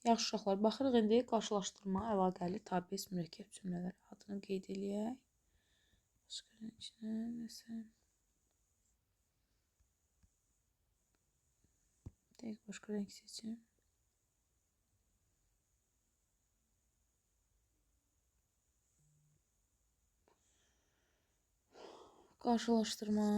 Yaxşı uşaqlar, baxırıq indi qarşılaşdırma, əlaqəli, tabe, mürəkkəb cümlələr adını qeyd eləyək. Başqa içinə nəsə. Deyək, başqa rəng seçim. Qarşılaşdırma.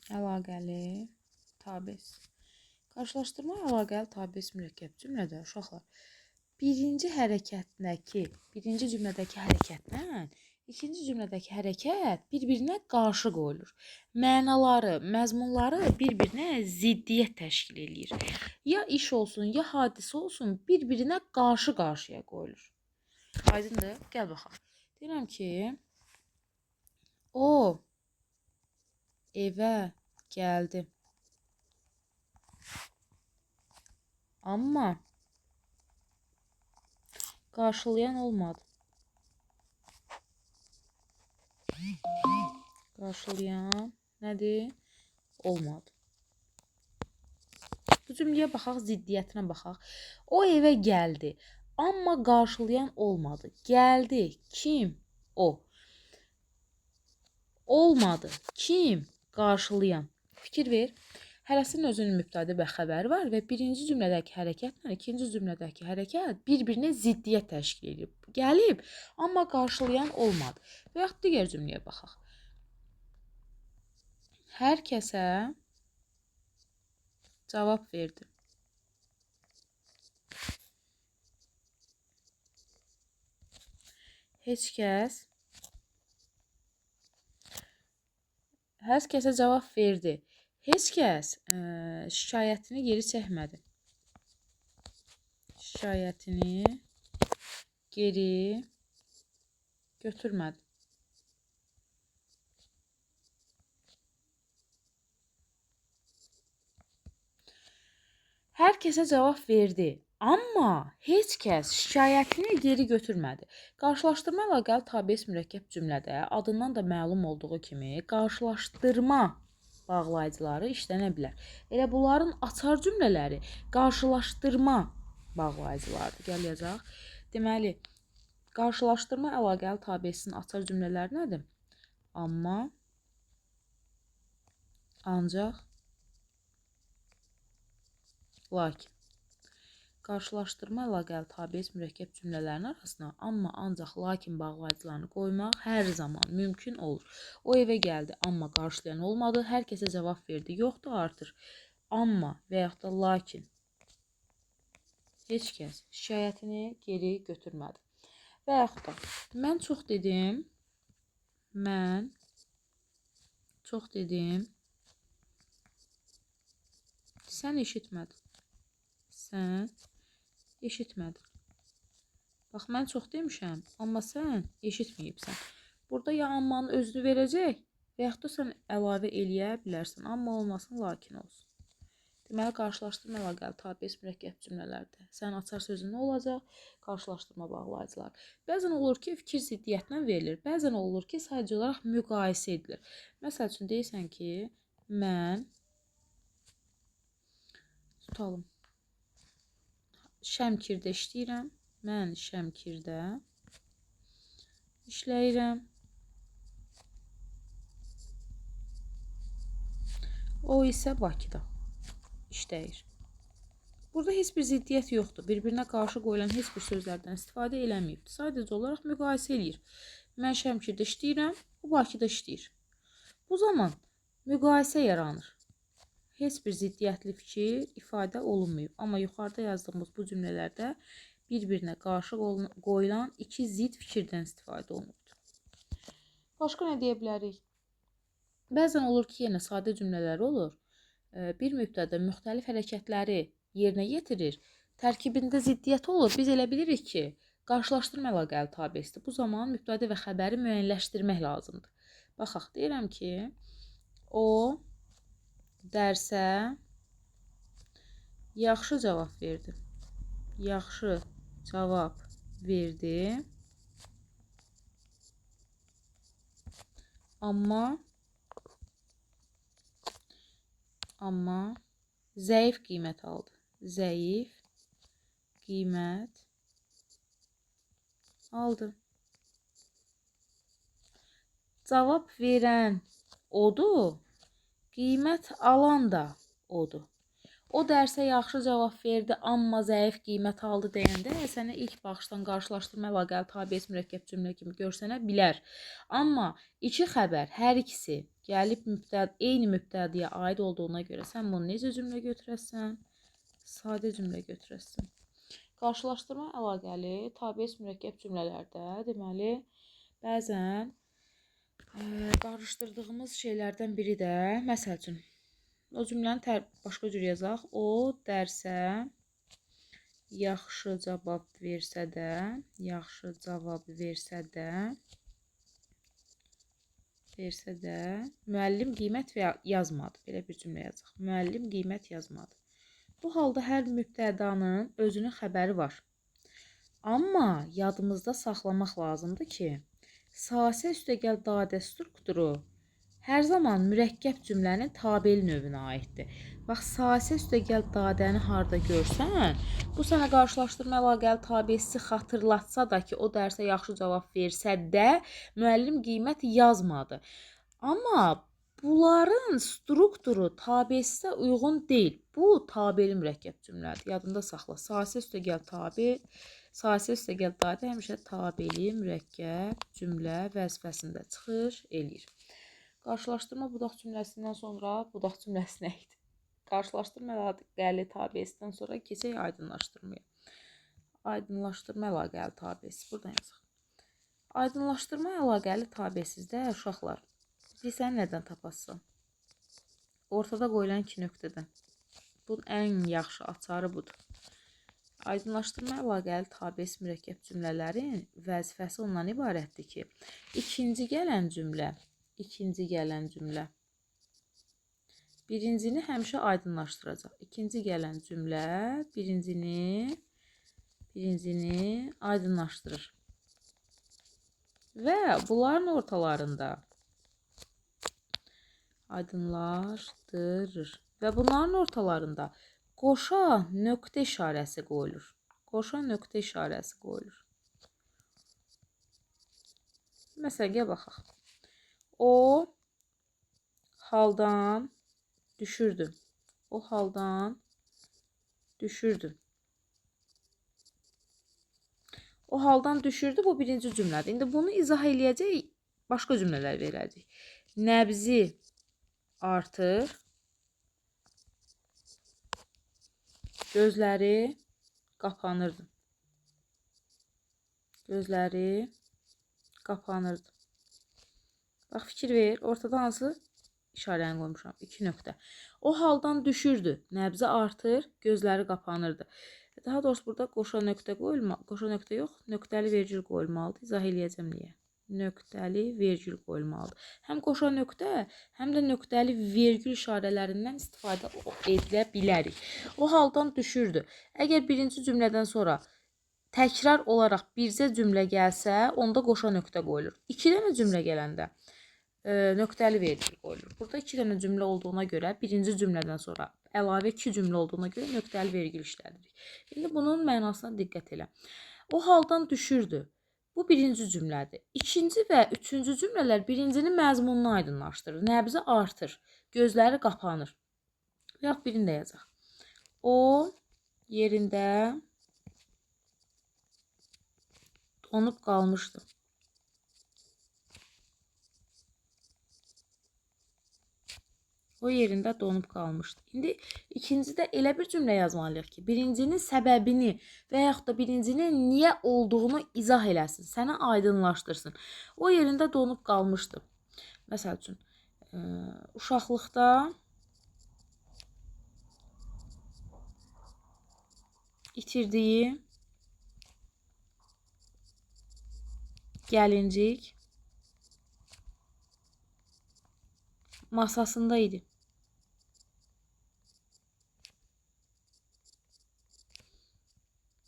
Əlaqəli, tabe. Qarşılaşdırma, əlaqəli, tabe, mürəkkəb cümlədə uşaqlar. Birinci cümlədəki hərəkətlə ikinci cümlədəki hərəkət bir-birinə qarşı qoyulur. Mənaları, məzmunları bir-birinə ziddiyyət təşkil eləyir. Ya iş olsun, ya hadisə olsun, bir-birinə qarşı-qarşıya qoyulur. Aydındır? Gəl baxaq. Deyirəm ki, o evə gəldi. Amma qarşılayan olmadı. Qarşılayan nədir? Olmadı. Bu cümləyə baxaq, ziddiyyətinə baxaq. O evə gəldi, amma qarşılayan olmadı. Gəldi, kim? O. Olmadı, kim? Qarşılayan. Fikir ver. Hərəsinin özünün mübtədə və xəbəri var və birinci cümlədəki hərəkətlə ikinci cümlədəki hərəkət bir-birinə ziddiyyət təşkil edib. Gəlib, amma qarşılayan olmadı. Və yaxud digər cümləyə baxaq. Hər kəsə cavab verdi. Heç kəsə cavab verdi. Heç kəs şikayətini geri çəkmədi. Şikayətini geri götürmədi. Hər kəsə cavab verdi. Amma heç kəs şikayətini geri götürmədi. Qarşılaşdırma əlaqəli tabe mürəkkəb cümlədə adından da məlum olduğu kimi qarşılaşdırma bağlayıcıları işlənə bilər. Elə bunların açar cümlələri qarşılaşdırma bağlayıcılardır. Gəl yazaq. Deməli, qarşılaşdırma əlaqəli tabesinin açar cümlələri nədir? Amma, ancaq, lakin. Qarşılaşdırma əlaqəli tabe mürəkkəb cümlələrin arasına amma, ancaq, lakin bağlayıcılarını qoymaq hər zaman mümkün olur. O evə gəldi, amma qarşılayan olmadı. Hər kəsə cavab verdi. Yoxdur, artır. Amma və yaxud da lakin. Heç kəs şikayətini geri götürmədi. Və yaxud da mən çox dedim. Mən çox dedim. Sən eşitmədin. Sən eşitmədin. Bax, mən çox demişəm, amma sən eşitməyibsən. Burada ya ammanın özünü verəcək və yaxud da sən əlavə eləyə bilərsən. Amma olmasın, lakin olsun. Deməli, qarşılaşdırma əlaqəli tabe mürəkkəb cümlələrdə sən açar sözün nə olacaq? Qarşılaşdırma bağlayıcılar. Bəzən olur ki, fikir ziddiyyətlə verilir. Bəzən olur ki, sadəcə olaraq müqayisə edilir. Məsəl üçün, deyirsən ki, mən tutalım. Şəmkirdə işləyirəm. Mən Şəmkirdə işləyirəm. O isə Bakıda işləyir. Burada heç bir ziddiyyət yoxdur. Bir-birinə qarşı qoyulan heç bir sözlərdən istifadə eləməyibdir. Sadəcə olaraq müqayisə eləyir. Mən Şəmkirdə işləyirəm, o Bakıda işləyir. Bu zaman müqayisə yaranır. Heç bir ziddiyyətli fikir ifadə olunmayıb. Amma yuxarıda yazdığımız bu cümlələrdə bir-birinə qarşı qoyulan iki zid fikirdən istifadə olunubdur. Başqa nə deyə bilərik? Bəzən olur ki, yenə sadə cümlələr olur. Bir mübtədə müxtəlif hərəkətləri yerinə yetirir. Tərkibində ziddiyyət olur. Biz elə bilirik ki, qarşılaşdırma əlaqəli tabesidir. Bu zaman mübtədə və xəbəri müəyyənləşdirmək lazımdır. Baxaq, deyirəm ki, o dərsə yaxşı cavab verdi. Yaxşı cavab verdi. Amma amma zəif qiymət aldı. Zəif qiymət aldı. Cavab verən odur, qiymət alan da odur. O dərsə yaxşı cavab verdi, amma zəif qiymət aldı deyəndə sənə ilk baxışdan qarşılaşdırma əlaqəli tabiəs mürəkkəb cümlə kimi görsənə bilər. Amma iki xəbər, hər ikisi gəlib eyni mübtədəyə aid olduğuna görə sən bunu necə cümlə götürəsən? Sadə cümlə götürəsən. Qarşılaşdırma əlaqəli tabiəs mürəkkəb cümlələrdə deməli bəzən qarışdırdığımız şeylərdən biri də məsəl üçün o cümləni başqa cür yazaq. O dərsə yaxşı cavab versə də müəllim qiymət yazmadı. Belə bir cümlə yazaq. Müəllim qiymət yazmadı. Bu halda hər mübtədanın özünün xəbəri var. Amma yadımızda saxlamaq lazımdır ki, sasə üstəgəl dadə strukturu hər zaman mürəkkəb cümlənin tabeli növünə aiddir. Bax, sasə üstəgəl dadəni harda görsən, bu sənə qarşılaşdırma əlaqəli tabesi xatırlatsa da ki, o dərsə yaxşı cavab versə də müəllim qiymət yazmadı. Amma bunların strukturu tabesinə uyğun deyil. Bu tabeli mürəkkəb cümlədir. Yadında saxla. Sasə üstəgəl tabe, sasə üstəgəl dadə həmişə tabeli mürəkkəb cümlə vəzifəsində çıxış eləyir. Qarşılaşdırma budaq cümləsindən sonra budaq cümləsinə idi. Qarşılaşdırma əlaqəli tabesindən sonra keçək aydınlaşdırmaya. Aydınlaşdırma əlaqəli tabesi. Buradan yazaq. Aydınlaşdırma əlaqəli tabesizdə uşaqlar bilsən nədən tapasın? Ortada qoyulan iki nöqtədən. Bunun ən yaxşı açarı budur. Aydınlaşdırma əlaqəli tabesi mürəkkəb cümlələrin vəzifəsi ondan ibarətdir ki, ikinci gələn cümlə birincini həmişə aydınlaşdıracaq. İkinci gələn cümlə birincini aydınlaşdırır. Və bunların ortalarında qoşa nöqtə işarəsi qoyulur. Məsələn, gəl baxaq. O haldan düşürdü. O haldan düşürdü, bu birinci cümlədir. İndi bunu izah eləyəcək, başqa cümlələr verəcək. Nəbzi artır, gözləri qapanırdı. Bax, fikir ver, ortada hansı işarəni qoymuşam? 2 nöqtə. O haldan düşürdü, nəbzi artır, gözləri qapanırdı. Daha doğrusu burada qoşa nöqtə yox, nöqtəli vergül qoyulmalıdır. İzah eləyəcəm niyə. Nöqtəli vergül qoyulmalıdır. Həm qoşa nöqtə, həm də nöqtəli vergül işarələrindən istifadə edilə bilərik. O haldan düşürdü. Əgər birinci cümlədən sonra təkrar olaraq bircə cümlə gəlsə, onda qoşa nöqtə qoyulur. 2 dənə cümlə gələndə nöqtəli vergül qoyulur. Burada 2 dənə cümlə olduğuna görə, birinci cümlədən sonra əlavə 2 cümlə olduğuna görə nöqtəli vergül işlədirik. İndi bunun mənasına diqqət elə. O haldan düşürdü. Bu birinci cümlədir. İkinci və üçüncü cümlələr birincinin məzmununu aydınlaşdırır. Nəbzi artır, gözləri qapanır. Yox, birini də yazaq. O yerində donub qalmışdı. İndi ikincidə elə bir cümlə yazmalıyıq ki, birincinin səbəbini və yaxud da birincinin niyə olduğunu izah eləsin, sənə aydınlaşdırsın. O yerində donub qalmışdı. Məsəl üçün, uşaqlıqda itirdiyi gəlincik masasında idi.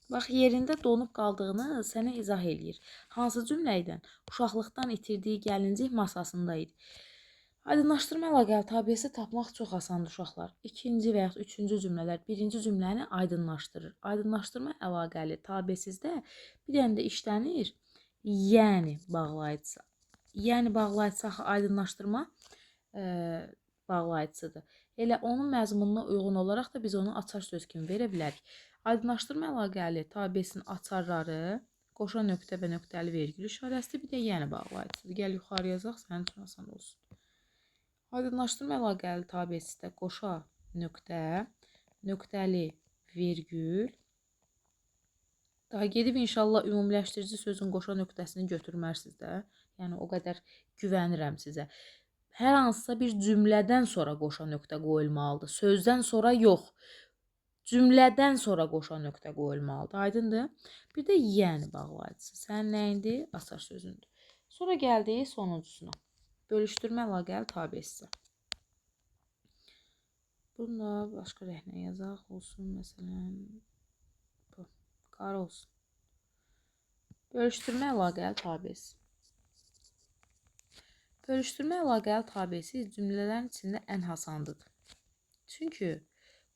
Bax, yerində donub qaldığını sənə izah eləyir. Hansı cümlə ilə? Uşaqlıqdan itirdiyi gəlincik masasında idi. Aydınlaşdırma əlaqəli tabesi tapmaq çox asandır uşaqlar. İkinci və yaxud üçüncü cümlələr birinci cümləni aydınlaşdırır. Aydınlaşdırma əlaqəli tabesizdə bir dənə də işlənir. Yəni bağlayıcısı. Yəni bağlayıcısı aydınlaşdırma bağlayıcısıdır. Elə onun məzmununa uyğun olaraq da biz onu açar söz kimi verə bilərik. Aydınlaşdırma əlaqəli tabesinin açarları qoşa nöqtə və nöqtəli vergül işarəsidir. Bir də yəni bağlayıcısıdır. Gəl yuxarı yazaq, sənin üçün asan olsun. Aydınlaşdırma əlaqəli tabesizdə qoşa nöqtə, nöqtəli vergül. Daha gedib inşallah ümumiləşdirici sözün qoşa nöqtəsini götürmərsiniz də. Yəni o qədər güvənirəm sizə. Hər hansısa bir cümlədən sonra qoşa nöqtə qoyulmalıdır. Sözdən sonra yox. Cümlədən sonra qoşa nöqtə qoyulmalıdır. Aydındır? Bir də yəni bağlayıcısı. Sənin nəyindir? Açar sözündür. Sonra gəldik sonuncusuna. Bölüşdürmə əlaqəli tabesizə. Bunu da başqa rəhnə yazaq olsun. Məsələn, bu. Qara olsun. Bölüşdürmə əlaqəli tabesiz. Bölüşdürmə əlaqəli tabesiz cümlələrin içində ən hasandıdır. Çünki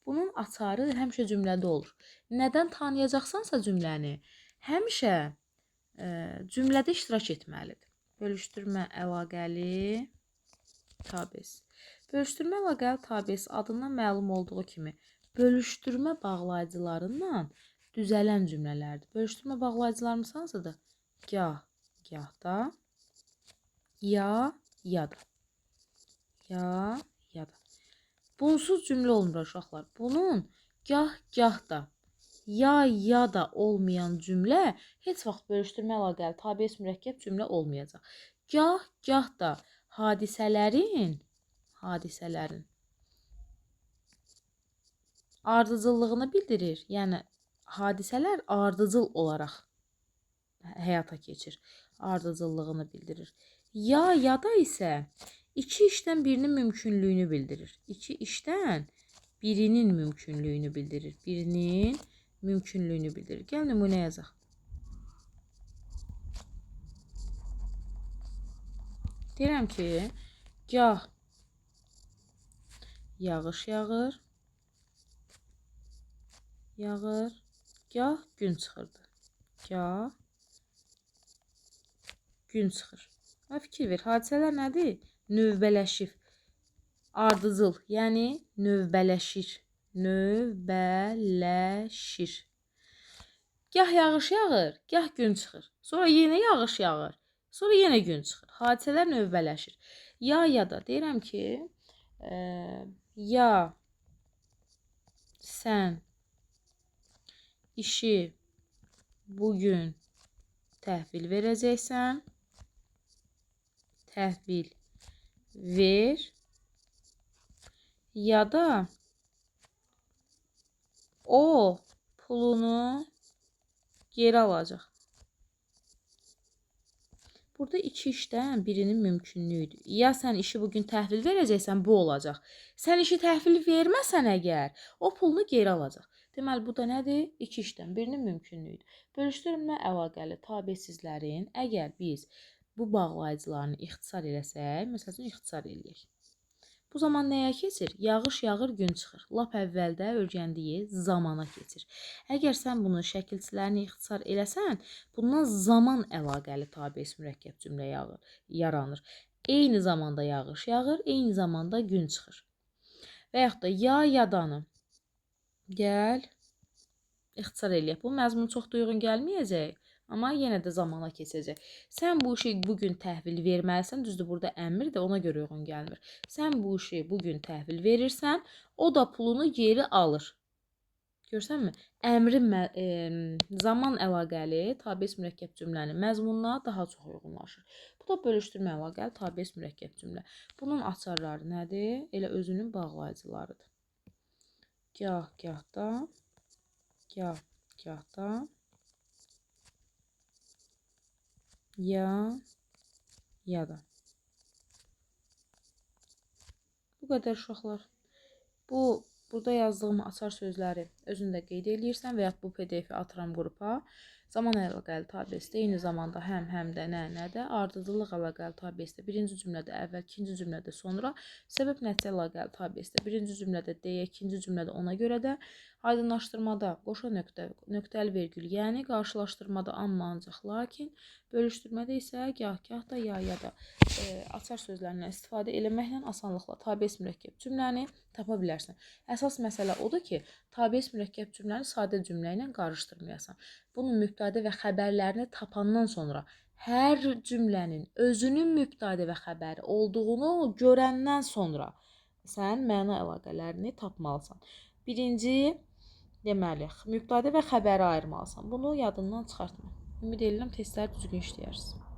bunun açarı həmişə cümlədə olur. Nədən tanıyacaqsansa cümləni, həmişə cümlədə iştirak etməlidir. Bölüşdürmə əlaqəli tabesiz. Bölüşdürmə əlaqəli tabesiz adından məlum olduğu kimi bölüşdürmə bağlayıcılarından düzələn cümlələrdir. Bölüşdürmə bağlayıcılarımız hansıdır? Gah, gahda, ya, yada. Ya, yada. Bunsuz cümlə olmur uşaqlar. Bunun gah, gahda, ya da olmayan cümlə heç vaxt bölüşdürmə əlaqəli tabes mürəkkəb cümlə olmayacaq. Gah da hadisələrin ardıcıllığını bildirir. Yəni hadisələr ardıcıl olaraq həyata keçir. Ardıcıllığını bildirir. Ya da isə iki işdən birinin mümkünlüyünü bildirir. İki işdən birinin mümkünlüyünü bildirir. Birinin mümkünlüyünü bildirir. Gəl nümunə yazaq. Deyirəm ki, gah yağış yağır, gah gün çıxırdı. Gah gün çıxır. Fikir ver, hadisələr nədir? Növbələşir. Ardıcıl, yəni növbələşir. Növbələşir. Gah yağış yağır, gah gün çıxır. Sonra yenə yağış yağır. Sonra yenə gün çıxır. Hadisələr növbələşir. Ya da deyirəm ki, ya sən işi bugün təhvil verəcəksən. Təhvil ver. Ya da o pulunu geri alacaq. Burada iki işdən birinin mümkünlüyüdür. Ya sən işi bugün təhvil verəcəksən, bu olacaq. Sən işi təhvil verməsən əgər, o pulunu geri alacaq. Deməli, bu da nədir? İki işdən birinin mümkünlüyüdür. Bölüşdürmə əlaqəli tabesizlərin əgər biz bu bağlayıcılarını ixtisar eləsək, məsələn, ixtisar eləyək. Bu zaman nəyə keçir? Yağış yağır, gün çıxır. Lap əvvəldə öyrəndiyi zamana keçir. Əgər sən bunu şəkilçilərini ixtisar eləsən, bundan zaman əlaqəli tabes mürəkkəb cümlə yaranır. Eyni zamanda yağış yağır, eyni zamanda gün çıxır. Və yaxud da yadanı gəl ixtisar eləyək. Bu məzmun çox da uyğun gəlməyəcək. Amma yenə də zamana keçəcək. Sən bu işi bugün təhvil verməlisən. Düzdür, burada əmrdir, ona görə uyğun gəlmir. Sən bu işi bugün təhvil verirsən, o da pulunu geri alır. Görsənmi? Əmrin zaman əlaqəli tabes mürəkkəb cümlənin məzmununa daha çox uyğunlaşır. Bu da bölüşdürmə əlaqəli tabes mürəkkəb cümlə. Bunun açarları nədir? Elə özünün bağlayıcılarıdır. Gah-gahda, gah-gahda, ya da. Bu qədər uşaqlar. Burada yazdığım açar sözləri özündə qeyd edirsən və ya bu PDF-i atıram qrupa. Zaman əlaqəli tabesi eyni zamanda həm də nədir? Ardıcıllıq əlaqəli tabesi birinci cümlədə əvvəl, ikinci cümlədə sonra, səbəb nəticə əlaqəli tabesi birinci cümlədə deyə, ikinci cümlədə ona görə də, aydınlaşdırmada qoşa nöqtə, nöqtəli vergül, yəni qarşılaşdırmada amma ancaq lakin, bölüşdürmədə isə gah da ya da açar sözlərindən istifadə eləməklə asanlıqla tabes mürəkkəb cümləni tapa bilərsən. Əsas məsələ odur ki, tabes mürəkkəb cümləni sadə cümlə ilə qarışdırmayasan. Bunun mübtədə və xəbərlərini tapandan sonra hər cümlənin özünün mübtədə və xəbəri olduğunu görəndən sonra sən məna əlaqələrini tapmalısan. Birinci, deməli, mübtədə və xəbəri ayırmalısan. Bunu yadından çıxartma. Ümid edirəm testləri düzgün işləyərsən.